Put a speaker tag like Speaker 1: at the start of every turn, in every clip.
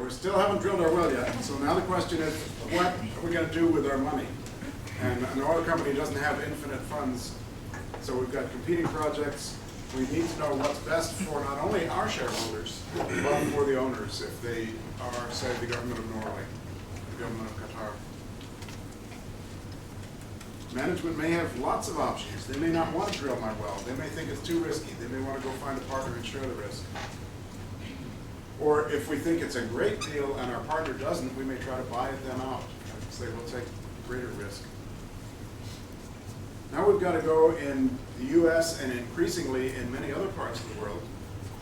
Speaker 1: we still haven't drilled our well yet. So now the question is, what are we going to do with our money? And an oil company doesn't have infinite funds. So we've got competing projects. We need to know what's best for not only our shareholders, but for the owners, if they are, say, the government of Norway, the government of Qatar. Management may have lots of options. They may not want to drill my well. They may think it's too risky. They may want to go find a partner and share the risk. Or if we think it's a great deal and our partner doesn't, we may try to buy them out and say we'll take greater risk. Now we've got to go in the US and increasingly in many other parts of the world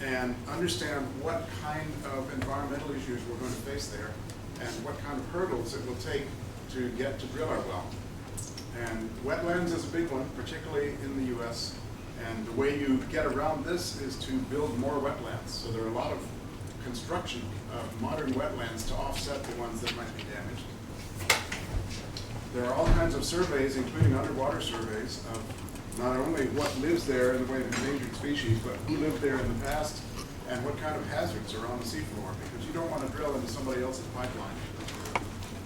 Speaker 1: and understand what kind of environmental issues we're going to face there and what kind of hurdles it will take to get to drill our well. And wetlands is a big one, particularly in the US. And the way you get around this is to build more wetlands. So there are a lot of construction of modern wetlands to offset the ones that might be damaged. There are all kinds of surveys, including underwater surveys, of not only what lives there in the way of endangered species, but who lived there in the past and what kind of hazards are on the seafloor, because you don't want to drill into somebody else's pipeline.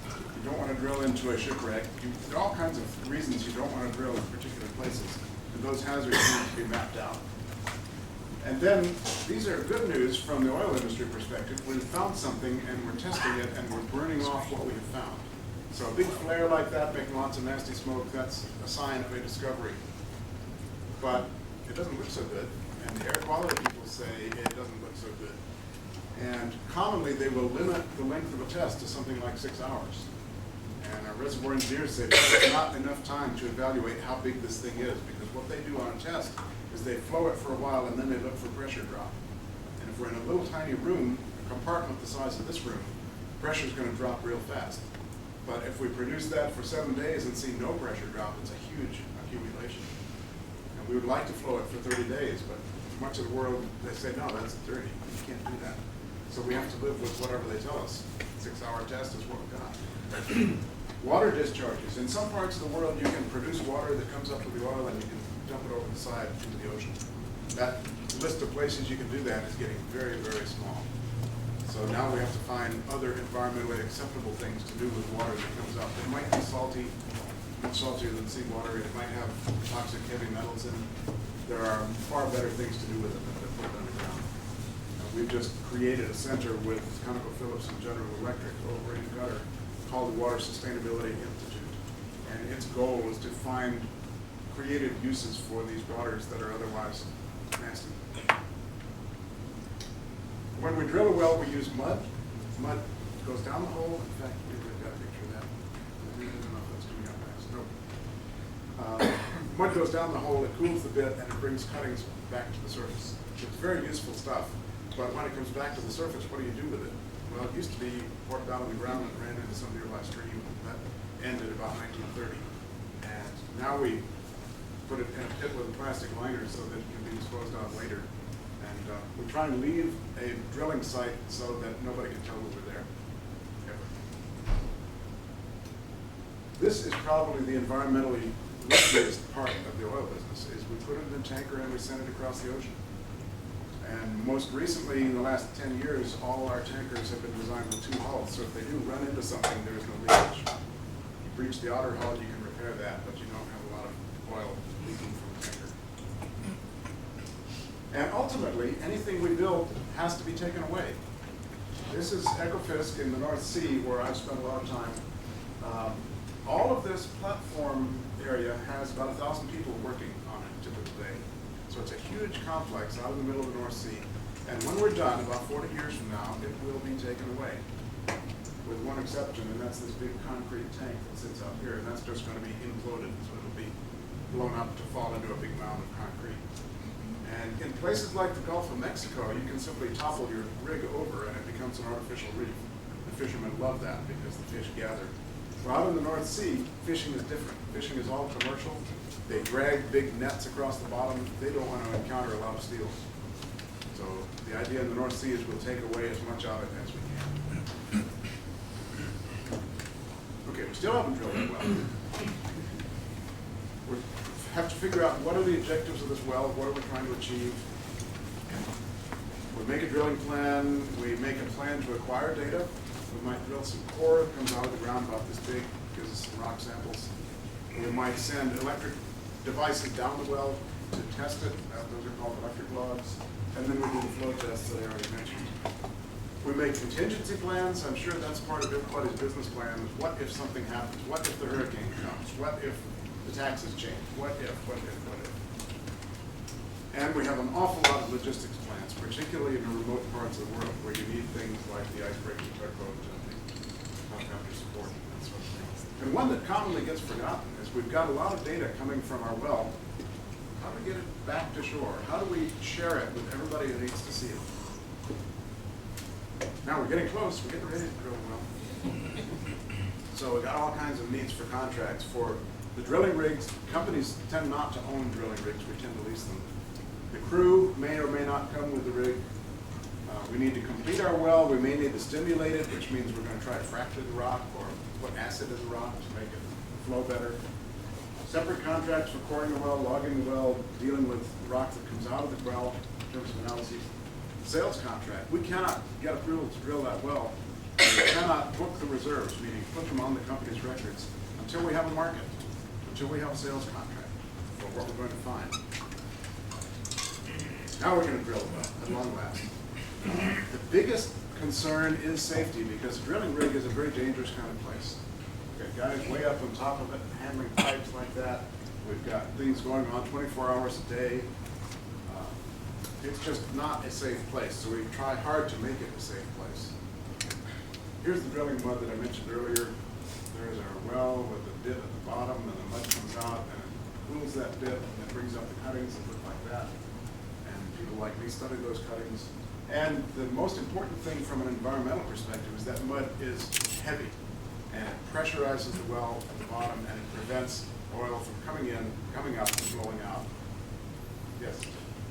Speaker 1: You don't want to drill into a shipwreck. There are all kinds of reasons you don't want to drill in particular places, and those hazards need to be mapped out. And then, these are good news from the oil industry perspective. We've found something and we're testing it and we're burning off what we have found. So a big flare like that making lots of nasty smoke, that's a sign of a discovery. But it doesn't look so good, and the air quality people say it doesn't look so good. And commonly they will limit the length of a test to something like 6 hours. And our reservoir engineers say there's not enough time to evaluate how big this thing is, because what they do on a test is they flow it for a while and then they look for pressure drop. And if we're in a little tiny room, a compartment the size of this room, pressure is going to drop real fast. But if we produce that for 7 days and see no pressure drop, it's a huge accumulation. And we would like to flow it for 30 days, but much of the world, they say, no, that's dirty. You can't do that. So we have to live with whatever they tell us. 6-hour test is what we've got. Water discharges. In some parts of the world, you can produce water that comes up with the oil and you can dump it over the side into the ocean. That list of places you can do that is getting very, very small. So now we have to find other environmentally acceptable things to do with water that comes up. It might be salty, much saltier than seawater. It might have toxic heavy metals in it. There are far better things to do with it than to put it underground. We've just created a center with ConocoPhillips and General Electric over in Qatar called the Water Sustainability Institute. And its goal is to find creative uses for these waters that are otherwise nasty. When we drill a well, we use mud. Mud goes down the hole. In fact, we've got a picture of that. I don't know if that's coming up fast. No. Mud goes down the hole, it cools the bit, and it brings cuttings back to the surface. It's very useful stuff. But when it comes back to the surface, what do you do with it? Well, it used to be poured down on the ground and ran into some nearby stream. That ended about 1930. And now we put it in a pit with a plastic liner so that it can be disposed of later. And we try and leave a drilling site so that nobody can tell we were there, ever. This is probably the environmentally riskiest part of the oil business, is we put it in a tanker and we send it across the ocean. And most recently, in the last 10 years, all our tankers have been designed with 2 hulls. So if they do run into something, there is no leakage. You breach the outer hull, you can repair that, but you don't have a lot of oil leaking from the tanker. And ultimately, anything we build has to be taken away. This is Ekofisk in the North Sea, where I've spent a lot of time. All of this platform area has about 1,000 people working on it typical day. So it's a huge complex out in the middle of the North Sea. And when we're done, about 40 years from now, it will be taken away. With one exception, and that's this big concrete tank that sits out here, and that's just going to be imploded, so it'll be blown up to fall into a big mound of concrete. And in places like the Gulf of Mexico, you can simply topple your rig over and it becomes an artificial reef. The fishermen love that because the fish gather. Well, out in the North Sea, fishing is different. Fishing is all commercial. They drag big nets across the bottom. They don't want to encounter a lot of steels. So the idea in the North Sea is we'll take away as much of it as we can. Okay, we still haven't drilled that well. We have to figure out what are the objectives of this well, what are we trying to achieve. We make a drilling plan, we make a plan to acquire data. We might drill some core that comes out of the ground about this big, gives us some rock samples. We might send electric devices down the well to test it. Those are called electric logs. And then we do the flow tests that I already mentioned. We make contingency plans. I'm sure that's part of everybody's business plan. What if something happens? What if the hurricane comes? What if the taxes change? What if? And we have an awful lot of logistics plans, particularly in the remote parts of the world where you need things like the ice-breaking tugboat and the helicopter support and that sort of thing. And one that commonly gets forgotten is we've got a lot of data coming from our well. How do we get it back to shore? How do we share it with everybody that needs to see it? Now we're getting close. We're getting ready to drill a well. So we've got all kinds of needs for contracts. For the drilling rigs, companies tend not to own drilling rigs. We tend to lease them. The crew may or may not come with the rig. We need to complete our well. We may need to stimulate it, which means we're going to try to fracture the rock or put acid in the rock to make it flow better. Separate contracts for coring the well, logging the well, dealing with the rock that comes out of the well in terms of analyses. Sales contract. We cannot get approval to drill that well. We cannot book the reserves, meaning put them on the company's records, until we have a market, until we have a sales contract for what we're going to find. Now we're going to drill the well at long last. The biggest concern is safety, because a drilling rig is a very dangerous kind of place. We've got guys way up on top of it, handling pipes like that. We've got things going on 24 hours a day. It's just not a safe place, so we try hard to make it a safe place. Here's the drilling mud that I mentioned earlier. There's our well with the bit at the bottom, and the mud comes out, and it cools that bit, and it brings up the cuttings that look like that. And people like me study those cuttings. And the most important thing from an environmental perspective is that mud is heavy, and it pressurizes the well at the bottom, and it prevents oil from coming in, coming up, and flowing out. Yes?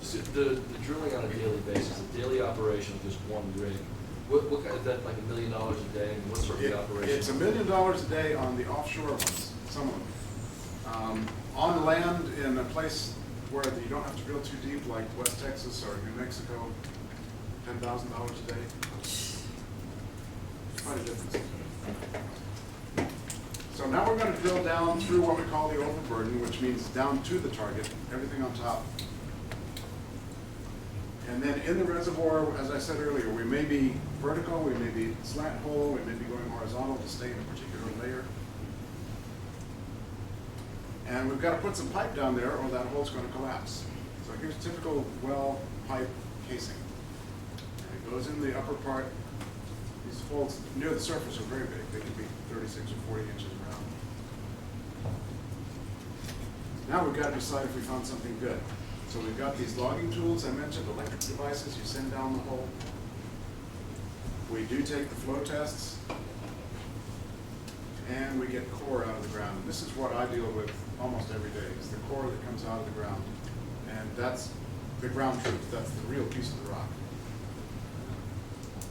Speaker 2: So the drilling on a daily basis, a daily operation of just one rig, what kind of that, like $1 million a day? And what sort of operation?
Speaker 1: It's $1 million a day on the offshore ones, some of them. On land in a place where you don't have to drill too deep, like West Texas or New Mexico, $10,000 a day. Quite a difference. So now we're going to drill down through what we call the overburden, which means down to the target, everything on top. And then in the reservoir, as I said earlier, we may be vertical, we may be slant hole, we may be going horizontal to stay in a particular layer. And we've got to put some pipe down there or that hole's going to collapse. So here's typical well pipe casing. And it goes in the upper part. These holes near the surface are very big. They can be 36 or 40 inches around. Now we've got to decide if we found something good. So we've got these logging tools I mentioned, electric devices you send down the hole. We do take the flow tests, and we get core out of the ground. And this is what I deal with almost every day, is the core that comes out of the ground. And that's the ground truth. That's the real piece of the rock.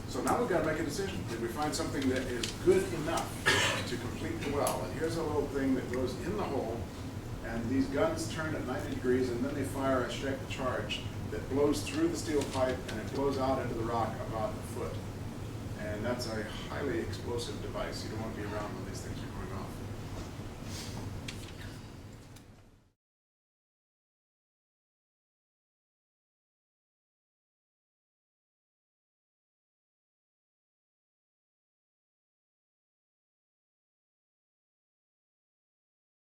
Speaker 1: So now we've got to make a decision. Did we find something that is good enough to complete the well? And here's a little thing that goes in the hole. And these guns turn at 90 degrees, and then they fire a straight charge that blows through the steel pipe, and it blows out into the rock about a foot. And that's a highly explosive device. You don't want to be around when these things are going